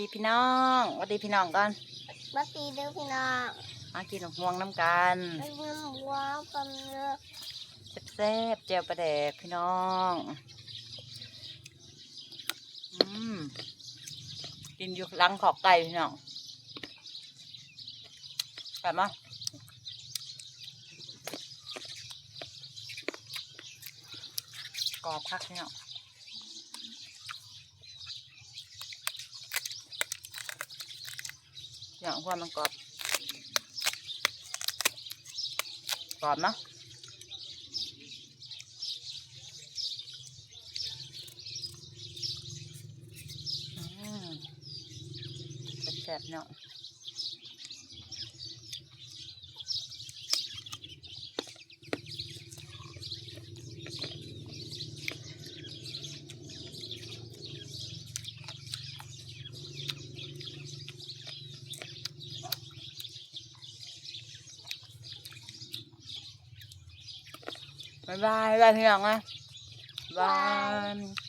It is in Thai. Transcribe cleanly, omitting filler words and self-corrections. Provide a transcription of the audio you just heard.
ดีพี่น้องสวัสดีพี่น้องก่อนบัดดีเด้อพี่น้องมากินหมกม่วงน้ำกันไอ้มันว้าวกันเลยแซ่บๆเจียวปลาแดกพี่น้องอืมกินอยู่หลังขอบไก่พี่น้องแบบมั้ยกรอบพักพี่น้องอย่างว่ามันกรอบเนาะแซ่บๆเนาะบ๊ายบายพี่น้องนะบาย